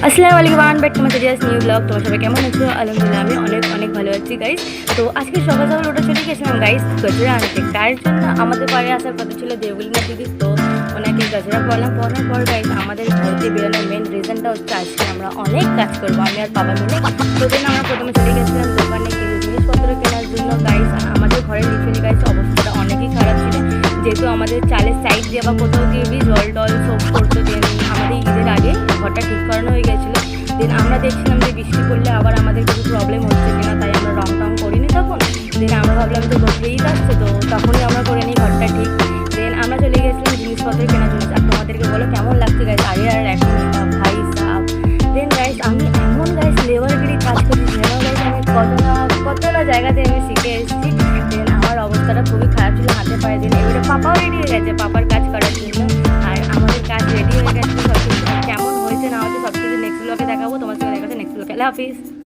আসসালামু আলাইকুম back to my serious new blog. তোমার সবাই কেমন আছো? আলহামদুলিল্লাহ আমি অনেক অনেক ভালো আছি গাইস। তো আজকে সকাল সকাল ওটা চলে গেছিলাম গাইস গজরা আনতে। তার জন্য আমাদের বাড়ি আসার কথা ছিল দেবগুলিনা দিদি, তো ওনাকে গজরা পড়ার পর গাইস আমাদের ঘুরতে বেরোনোর মেন রিজনটা হচ্ছে আজকে আমরা অনেক কাজ করবো আমি আর বাবা মিলে। তো দিন আমরা প্রথমে চলে গেছিলাম দোকানে কিছু জিনিসপত্র কেনার জন্য গাইস। আমাদের ঘরের লিটারালি গাইস অবস্থাটা অনেকই খারাপ ছিল, যেহেতু আমাদের চালের সাইড দিয়ে বা কোথাও দিয়ে জল টল সব করতো। দেন আমাদের ঈদের আগে ঘরটা ঠিক করানো হয়ে গেছিলো। দেন আমরা দেখছিলাম যে বৃষ্টি পড়লে আবার আমাদের কিছু প্রবলেম হচ্ছে কিনা, তাই আমরা রং টং করিনি তখন। দেন আমরা ভাবলাম যে ঈদ আসছে, তো তখনই আমরা করে নিই ঘরটা ঠিক। দেন আমরা চলে গেছিলাম জিনিসপত্র কেনার জন্য। আর তোমাদেরকে বলো কেমন লাগছে গাইস আগে আর এখন এটা ভাই সাপ। দেন গাইস আমি এমন গাইস লেবারগিরি কাজ করছি যেন গাইস আমি কত না জায়গাতে আমি শিখে এসেছি। দেন আমার অবস্থাটা খুবই খারাপ ছিল হাতে পায়ে। দিন এবারে পাপাও রেডি হয়ে গেছে পাপার কাজ করার জন্য, আর আমাদের কাজ রেডি হয়ে গেছে। সব কিছু কেমন হয়েছে না হয়েছে সব কিছু নেক্সট ব্লগে দেখাবো। তোমার সঙ্গে দেখাচ্ছে নেক্সট ব্লগে। আল্লাহ হাফিজ।